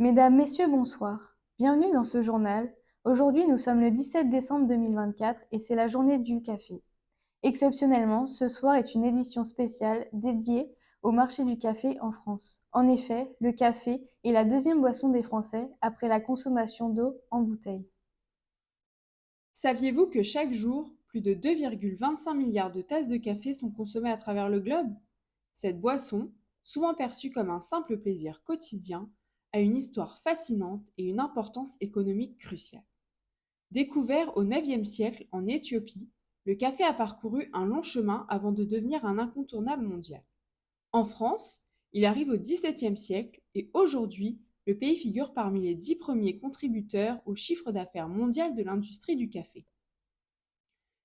Mesdames, Messieurs, bonsoir. Bienvenue dans ce journal. Aujourd'hui, nous sommes le 17 décembre 2024 et c'est la journée du café. Exceptionnellement, ce soir est une édition spéciale dédiée au marché du café en France. En effet, le café est la deuxième boisson des Français après la consommation d'eau en bouteille. Saviez-vous que chaque jour, plus de 2,25 milliards de tasses de café sont consommées à travers le globe? Cette boisson, souvent perçue comme un simple plaisir quotidien, a une histoire fascinante et une importance économique cruciale. Découvert au IXe siècle en Éthiopie, le café a parcouru un long chemin avant de devenir un incontournable mondial. En France, il arrive au XVIIe siècle et aujourd'hui, le pays figure parmi les 10 premiers contributeurs au chiffre d'affaires mondial de l'industrie du café.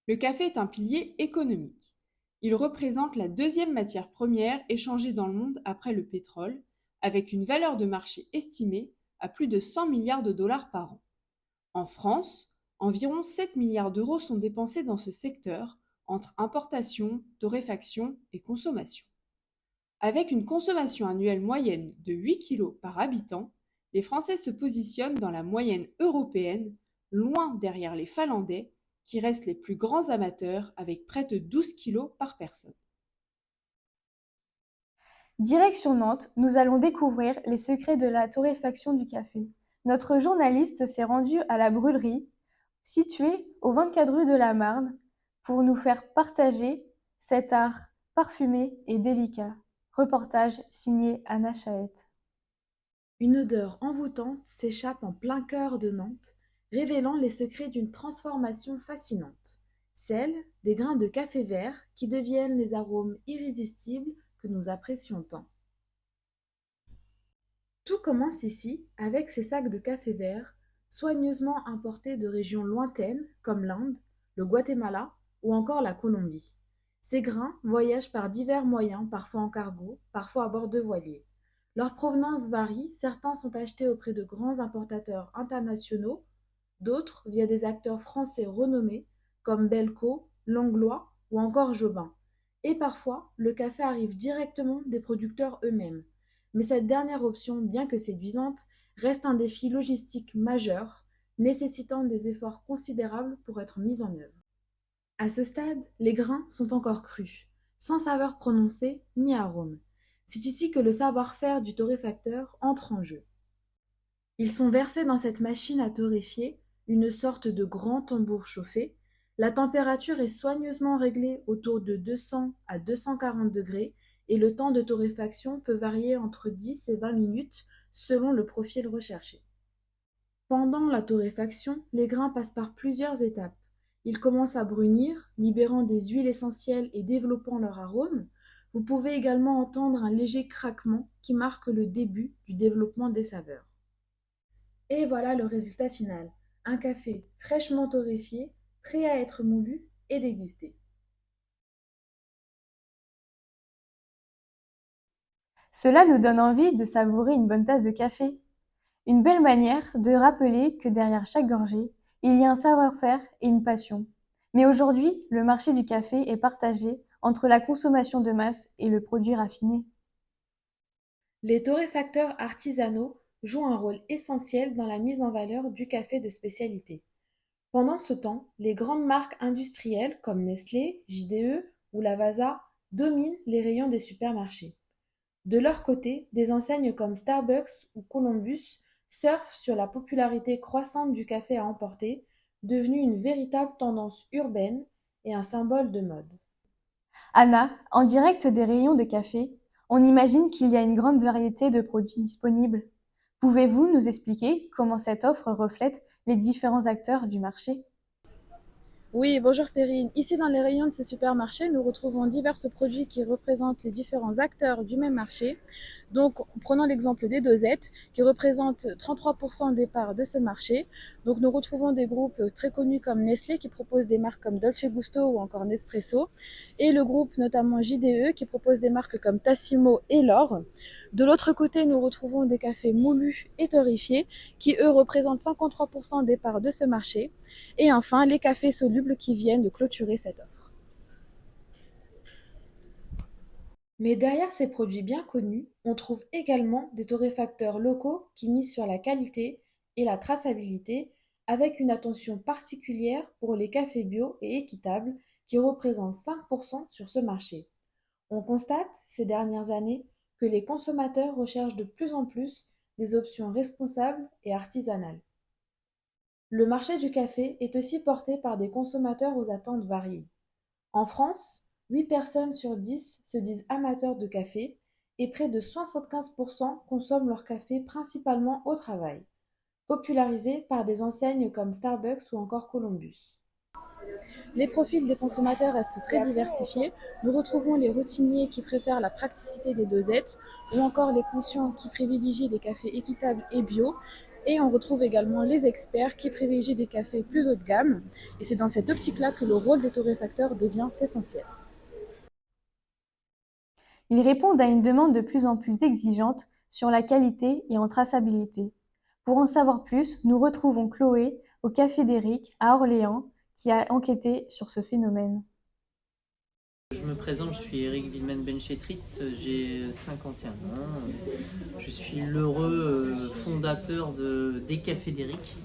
Le café est un pilier économique. Il représente la deuxième matière première échangée dans le monde après le pétrole, avec une valeur de marché estimée à plus de 100 milliards de dollars par an. En France, environ 7 milliards d'euros sont dépensés dans ce secteur entre importation, torréfaction et consommation. Avec une consommation annuelle moyenne de 8 kg par habitant, les Français se positionnent dans la moyenne européenne, loin derrière les Finlandais, qui restent les plus grands amateurs avec près de 12 kg par personne. Direction Nantes, nous allons découvrir les secrets de la torréfaction du café. Notre journaliste s'est rendu à la brûlerie, située au 24 rue de la Marne, pour nous faire partager cet art parfumé et délicat. Reportage signé Anna Chaët. Une odeur envoûtante s'échappe en plein cœur de Nantes, révélant les secrets d'une transformation fascinante, celle des grains de café vert qui deviennent les arômes irrésistibles que nous apprécions tant. Tout commence ici avec ces sacs de café vert, soigneusement importés de régions lointaines comme l'Inde, le Guatemala ou encore la Colombie. Ces grains voyagent par divers moyens, parfois en cargo, parfois à bord de voiliers. Leur provenance varie, certains sont achetés auprès de grands importateurs internationaux, d'autres via des acteurs français renommés comme Belco, Langlois ou encore Jobin. Et parfois, le café arrive directement des producteurs eux-mêmes. Mais cette dernière option, bien que séduisante, reste un défi logistique majeur, nécessitant des efforts considérables pour être mis en œuvre. À ce stade, les grains sont encore crus, sans saveur prononcée ni arôme. C'est ici que le savoir-faire du torréfacteur entre en jeu. Ils sont versés dans cette machine à torréfier, une sorte de grand tambour chauffé. La température est soigneusement réglée autour de 200 à 240 degrés et le temps de torréfaction peut varier entre 10 et 20 minutes selon le profil recherché. Pendant la torréfaction, les grains passent par plusieurs étapes. Ils commencent à brunir, libérant des huiles essentielles et développant leur arôme. Vous pouvez également entendre un léger craquement qui marque le début du développement des saveurs. Et voilà le résultat final, un café fraîchement torréfié, prêt à être moulu et dégusté. Cela nous donne envie de savourer une bonne tasse de café. Une belle manière de rappeler que derrière chaque gorgée, il y a un savoir-faire et une passion. Mais aujourd'hui, le marché du café est partagé entre la consommation de masse et le produit raffiné. Les torréfacteurs artisanaux jouent un rôle essentiel dans la mise en valeur du café de spécialité. Pendant ce temps, les grandes marques industrielles comme Nestlé, JDE ou Lavazza dominent les rayons des supermarchés. De leur côté, des enseignes comme Starbucks ou Columbus surfent sur la popularité croissante du café à emporter, devenu une véritable tendance urbaine et un symbole de mode. Anna, en direct des rayons de café, on imagine qu'il y a une grande variété de produits disponibles. Pouvez-vous nous expliquer comment cette offre reflète les différents acteurs du marché? Oui, bonjour Perrine. Ici dans les rayons de ce supermarché, nous retrouvons divers produits qui représentent les différents acteurs du même marché. Donc, prenons l'exemple des dosettes qui représentent 33% des parts de ce marché. Donc, nous retrouvons des groupes très connus comme Nestlé qui proposent des marques comme Dolce Gusto ou encore Nespresso et le groupe notamment JDE qui propose des marques comme Tassimo et L'Or. De l'autre côté, nous retrouvons des cafés moulus et torréfiés qui, eux, représentent 53% des parts de ce marché. Et enfin, les cafés solubles qui viennent de clôturer cette offre. Mais derrière ces produits bien connus, on trouve également des torréfacteurs locaux qui misent sur la qualité et la traçabilité, avec une attention particulière pour les cafés bio et équitables qui représentent 5% sur ce marché. On constate ces dernières années que les consommateurs recherchent de plus en plus des options responsables et artisanales. Le marché du café est aussi porté par des consommateurs aux attentes variées. En France, 8 personnes sur 10 se disent amateurs de café et près de 75% consomment leur café principalement au travail, popularisé par des enseignes comme Starbucks ou encore Columbus. Les profils des consommateurs restent très diversifiés. Nous retrouvons les routiniers qui préfèrent la praticité des dosettes ou encore les conscients qui privilégient des cafés équitables et bio. Et on retrouve également les experts qui privilégient des cafés plus haut de gamme. Et c'est dans cette optique-là que le rôle des torréfacteurs devient essentiel. Ils répondent à une demande de plus en plus exigeante sur la qualité et en traçabilité. Pour en savoir plus, nous retrouvons Chloé au Café d'Éric à Orléans qui a enquêté sur ce phénomène. Je me présente, je suis Eric Wilman Benchetrit, j'ai 51 ans. Je suis l'heureux fondateur des Cafés d'Eric.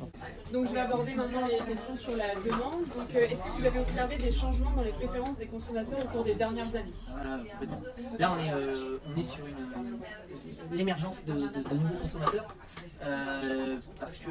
Donc je vais aborder maintenant les questions sur la demande. Donc est-ce que vous avez observé des changements dans les préférences des consommateurs au cours des dernières années? Voilà, complètement. Là, on est sur l'émergence de nouveaux consommateurs parce que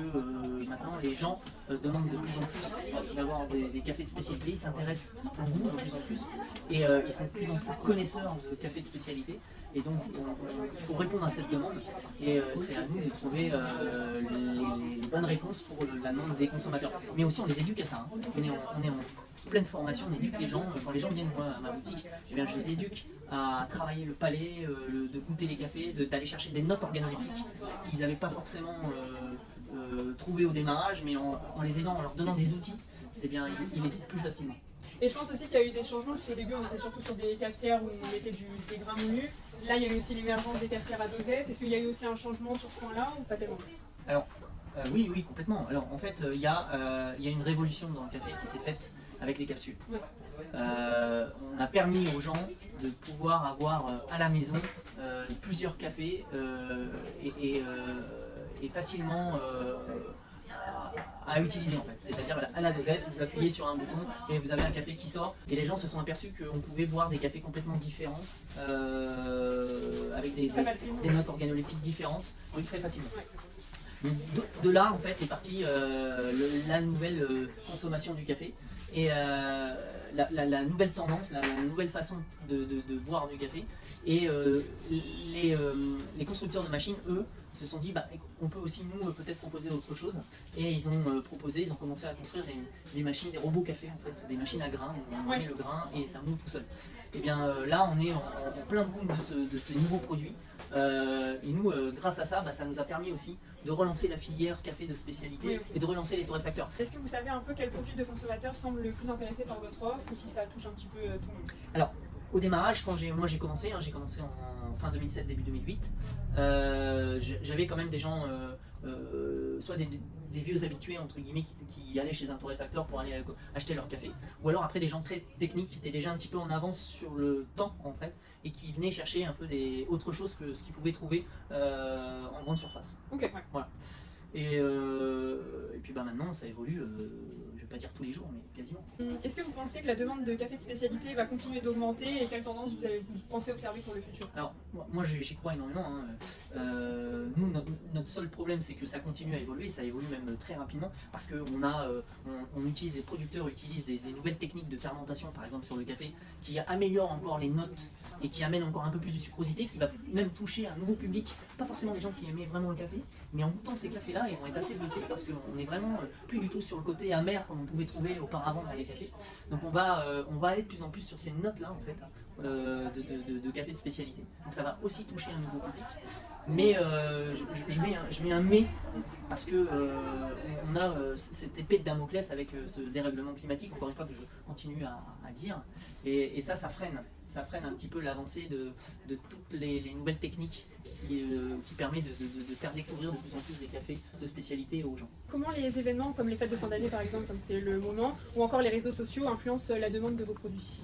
maintenant les gens demandent de plus en plus d'avoir des cafés de spécialité, ils s'intéressent au goût de plus en plus et ils sont de plus en plus connaisseurs de cafés de spécialité. Et donc, il faut répondre à cette demande et c'est à nous de trouver les bonnes réponses pour la demande des consommateurs. Mais aussi, on les éduque à ça. Hein. On est en pleine formation, on éduque les gens. Quand les gens viennent à ma boutique, eh bien, je les éduque à travailler le palais, de goûter les cafés, d'aller chercher des notes organoleptiques qu'ils n'avaient pas forcément trouvées au démarrage, mais en les aidant, en leur donnant des outils, eh bien, ils les trouvent plus facilement. Et je pense aussi qu'il y a eu des changements, parce qu'au début on était surtout sur des cafetières où on mettait des grains moulus. Là il y a eu aussi l'émergence des cafetières à dosette. Est-ce qu'il y a eu aussi un changement sur ce point-là ou pas tellement? Alors, oui, complètement. Alors, en fait, il y a une révolution dans le café qui s'est faite avec les capsules. Ouais. On a permis aux gens de pouvoir avoir à la maison plusieurs cafés et facilement à utiliser en fait. C'est-à-dire à la dosette, vous appuyez sur un bouton et vous avez un café qui sort. Et les gens se sont aperçus qu'on pouvait boire des cafés complètement différents avec des notes organoleptiques différentes, oui, très facilement. Ouais. De là en fait est partie la nouvelle consommation du café et la nouvelle tendance, la nouvelle façon de boire du café. Et les constructeurs de machines, eux, se sont dit on peut aussi nous peut-être proposer autre chose. Et ils ont commencé à construire des machines, des robots café en fait, des machines à grains, on met le grain et ça moule tout seul. Et bien là on est en plein boom de ces nouveaux produits. Et nous, grâce à ça, ça nous a permis aussi de relancer la filière café de spécialité et de relancer les torréfacteurs. Est-ce que vous savez un peu quel profil de consommateur semble le plus intéressé par votre offre ou si ça touche un petit peu tout le monde? Alors, au démarrage, quand j'ai commencé en fin 2007, début 2008, j'avais quand même des gens, soit des vieux habitués entre guillemets qui allaient chez un torréfacteur pour aller acheter leur café, ou alors après des gens très techniques qui étaient déjà un petit peu en avance sur le temps en fait, et qui venaient chercher un peu autre chose que ce qu'ils pouvaient trouver en grande surface. Ok, ouais. Voilà. Et puis maintenant ça évolue, je vais pas dire tous les jours, mais quasiment. Est-ce que vous pensez que la demande de café de spécialité va continuer d'augmenter et quelle tendance vous pensez observer pour le futur? Alors moi j'y crois énormément. Hein. Nous notre seul problème c'est que ça continue à évoluer, ça évolue même très rapidement parce que les producteurs utilisent des nouvelles techniques de fermentation par exemple sur le café qui améliorent encore les notes et qui amènent encore un peu plus de sucrosité, qui va même toucher un nouveau public, pas forcément les gens qui aimaient vraiment le café, mais en goûtant ces cafés-là, ils vont être assez bluffés parce qu'on est vraiment plus du tout sur le côté amer comme on pouvait trouver auparavant dans les cafés. Donc on va aller de plus en plus sur ces notes-là en fait, de café de spécialité. Donc ça va aussi toucher un nouveau public. Mais je mets un mais parce que on a cette épée de Damoclès avec ce dérèglement climatique, encore une fois que je continue à dire, et ça freine un petit peu l'avancée de toutes les nouvelles techniques qui permettent de faire découvrir de plus en plus des cafés de spécialité aux gens. Comment les événements comme les fêtes de fin d'année par exemple, comme c'est le moment, ou encore les réseaux sociaux influencent la demande de vos produits?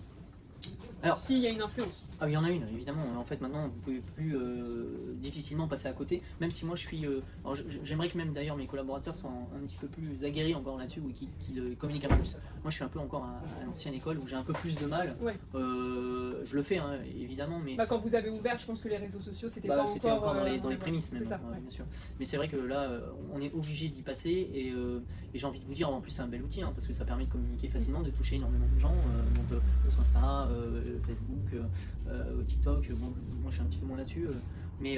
Alors, S'il y a une influence. ah, il y en a une, évidemment. En fait, maintenant, vous pouvez plus difficilement passer à côté. Même si moi, je suis. Alors, j'aimerais que même d'ailleurs mes collaborateurs soient un petit peu plus aguerris encore là-dessus ou qu'ils communiquent un peu plus. Moi, je suis un peu encore à l'ancienne école où j'ai un peu plus de mal. Ouais. Je le fais, hein, évidemment, mais. Bah, quand vous avez ouvert, je pense que les réseaux sociaux, c'était Bah, pas c'était encore encore dans les prémices même, c'est ça, hein, ouais. bien sûr. Mais c'est vrai que là, on est obligé d'y passer et j'ai envie de vous dire, en plus c'est un bel outil hein, parce que ça permet de communiquer facilement, de toucher énormément de gens, donc sur Insta, Facebook, TikTok. Bon, moi je suis un petit peu moins là-dessus, mais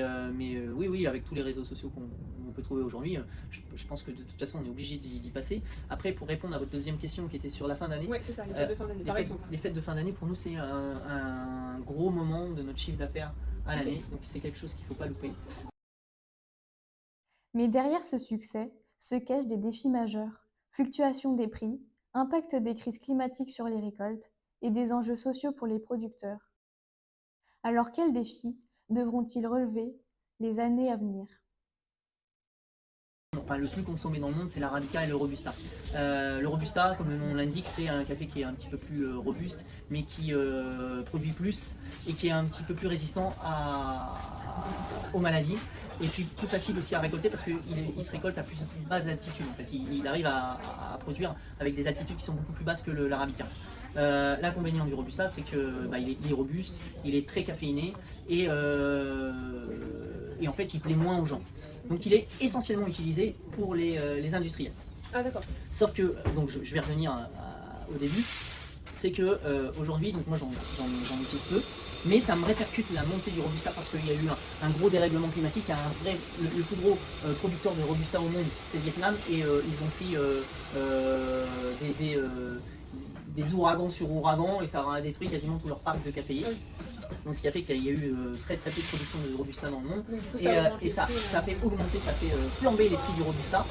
oui, avec tous les réseaux sociaux qu'on peut trouver aujourd'hui, je pense que de toute façon on est obligé d'y passer. Après, pour répondre à votre deuxième question qui était sur la fin d'année, Ouais, c'est ça, les fêtes de fin d'année, par exemple. les fêtes de fin d'année pour nous c'est un gros moment de notre chiffre d'affaires à l'année, donc c'est quelque chose qu'il ne faut pas louper. Mais derrière ce succès se cachent des défis majeurs: fluctuation des prix, impact des crises climatiques sur les récoltes et des enjeux sociaux pour les producteurs. Alors quels défis devront-ils relever les années à venir? Enfin, le plus consommé dans le monde, c'est l'Arabica et le Robusta. Le Robusta, comme le nom l'indique, c'est un café qui est un petit peu plus robuste, mais qui produit plus et qui est un petit peu plus résistant aux maladies, et puis plus facile aussi à récolter parce qu'il se récolte à plus basse altitude. En fait. Il arrive à produire avec des altitudes qui sont beaucoup plus basses que l'Arabica. L'inconvénient du Robusta, c'est que il est robuste, il est très caféiné et en fait il plaît moins aux gens. Donc il est essentiellement utilisé pour les industriels. Ah d'accord. Sauf que, donc je vais revenir au début, c'est que aujourd'hui, donc moi j'en utilise peu, mais ça me répercute la montée du Robusta parce qu'il y a eu un gros dérèglement climatique. Le plus gros producteur de Robusta au monde, c'est le Vietnam, et ils ont pris des ouragans sur ouragans et ça a détruit quasiment tout leur parc de caféiers. Donc ce qui a fait qu'il y a eu très peu de production de Robusta dans le monde. Donc, du coup, Et ça fait augmenter, ça fait flamber les prix du Robusta.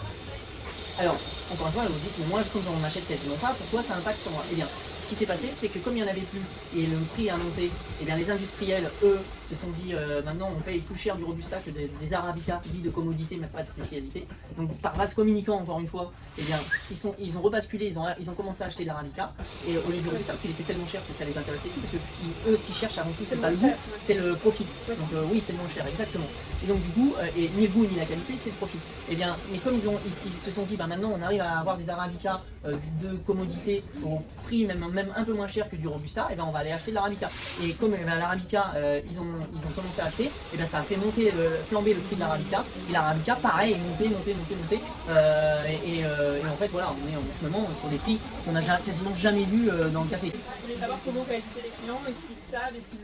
Alors, encore une fois, vous dites, moi, comme j'en achète quasiment pas, pourquoi ça impacte sur moi? Eh bien, ce qui s'est passé, c'est que comme il n'y en avait plus et le prix a monté, eh bien, les industriels, eux, se sont dit, maintenant, on paye plus cher du Robusta que des Arabica, dits de commodité, mais pas de spécialité. Donc, par vase communicant, encore une fois, eh bien, ils ont rebasculé, ils ont commencé à acheter de l'Arabica, et au lieu du Robusta, parce qu'il était tellement cher que ça les intéressait plus, parce que eux, ce qu'ils cherchent avant tout, c'est pas le goût, c'est le profit. Donc, oui, c'est le moins cher, exactement. Et donc, du coup, ni le goût ni la qualité, c'est le profit. Eh bien, mais comme ils se sont dit, maintenant on arrive à avoir des Arabica de commodité au prix même un peu moins cher que du Robusta, et bien on va aller acheter de l'Arabica. Et comme l'Arabica, ils ont commencé à acheter, et bien ça a fait flamber le prix de l'Arabica. Et l'Arabica, pareil, est monté. Et en fait, voilà, on est en ce moment sur des prix qu'on n'a quasiment jamais vus dans le café. Je voulais savoir comment réaliser les clients, est-ce qu'ils savent, est-ce qu'ils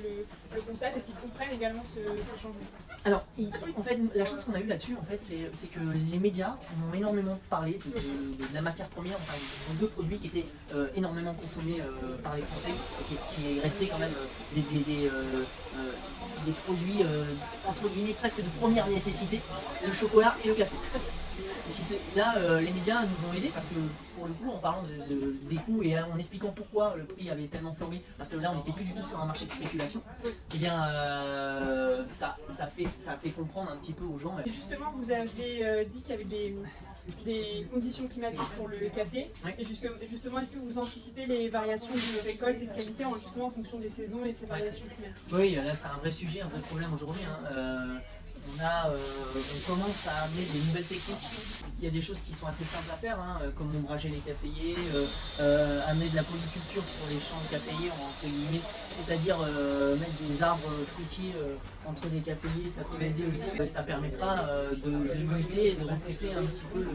le constatent, est-ce qu'ils comprennent également ce changement? Alors, en fait, la chance qu'on a eue là-dessus, en fait, c'est que les médias ont énormément parlé de la matière première, enfin, de deux produits qui étaient énormément consommés par les Français, qui est resté quand même des produits entre guillemets presque de première nécessité, le chocolat et le café. Là, les médias nous ont aidés parce que pour le coup, en parlant des coûts et en expliquant pourquoi le prix avait tellement flambé, parce que là on n'était plus du tout sur un marché de spéculation, et bien ça a fait comprendre un petit peu aux gens. Justement, vous avez dit qu'il y avait des conditions climatiques pour le café. Oui. Et justement, est-ce que vous anticipez les variations de récolte et de qualité justement en fonction des saisons et de ces variations climatiques? Oui, là c'est un vrai sujet, un vrai problème aujourd'hui. On commence à amener des nouvelles techniques. Il y a des choses qui sont assez simples à faire, comme ombrager les caféiers, amener de la polyculture sur les champs de caféiers, entre guillemets, c'est-à-dire mettre des arbres fruitiers entre des caféiers, ça peut aider aussi. Ça permettra de lutter et de repousser un petit peu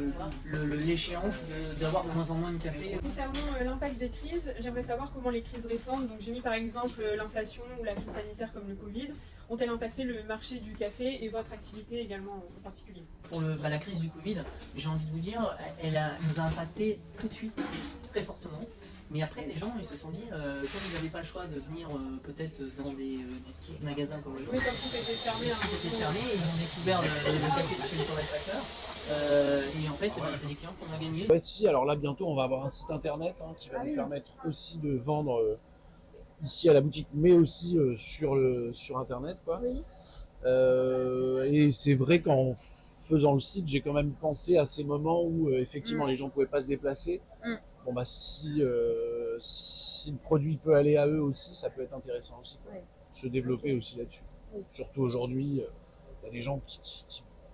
l'échéance d'avoir de moins en moins de café. Concernant l'impact des crises, j'aimerais savoir comment les crises récentes, donc j'ai mis par exemple l'inflation ou la crise sanitaire comme le Covid, ont-elles impacté le marché du café et votre activité également en particulier? Pour la crise du Covid, j'ai envie de vous dire, nous a impacté tout de suite, très fortement. Mais après, les gens ils se sont dit, comme ils n'avaient pas le choix de venir peut-être dans des petits magasins comme le Oui, comme tout était fermé. tout était fermé, ils ont découvert le café de chez le Torréfacteur. Et en fait, c'est des clients qu'on a gagnés. Ouais, si, alors là bientôt on va avoir un site internet qui va nous permettre aussi de vendre ici à la boutique, mais aussi sur internet, quoi. Oui. Et c'est vrai qu'en faisant le site, j'ai quand même pensé à ces moments où effectivement les gens pouvaient pas se déplacer. Bon bah si si le produit peut aller à eux aussi, ça peut être intéressant aussi, quoi. Ouais. Se développer aussi là-dessus. Oui. Surtout aujourd'hui, il y a des gens qui,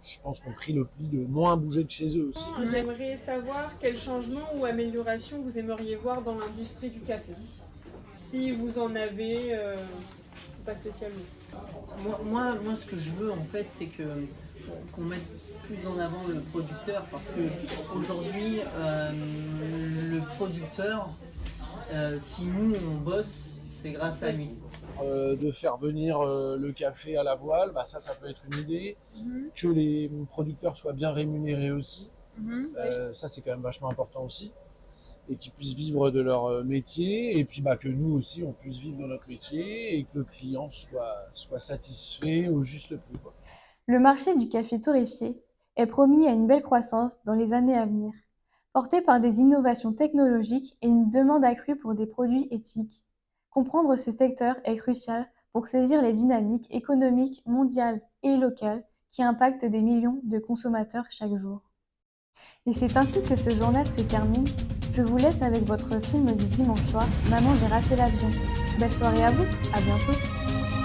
je pense, ont pris le pli de moins bouger de chez eux aussi. J'aimerais savoir quel changement ou amélioration vous aimeriez voir dans l'industrie du café. Si vous en avez, ou pas spécialement. Moi, ce que je veux en fait, c'est qu'on mette plus en avant le producteur, parce que aujourd'hui, le producteur, si nous on bosse, c'est grâce à lui. De faire venir le café à la voile, bah ça peut être une idée. Que les producteurs soient bien rémunérés aussi, ça c'est quand même vachement important aussi. Et qu'ils puissent vivre de leur métier, et puis que nous aussi on puisse vivre de notre métier, et que le client soit satisfait au juste prix, quoi. Le marché du café torréfié est promis à une belle croissance dans les années à venir, porté par des innovations technologiques et une demande accrue pour des produits éthiques. Comprendre ce secteur est crucial pour saisir les dynamiques économiques mondiales et locales qui impactent des millions de consommateurs chaque jour. Et c'est ainsi que ce journal se termine. Je vous laisse avec votre film du dimanche soir, Maman, j'ai raté l'avion. Belle soirée à vous, à bientôt.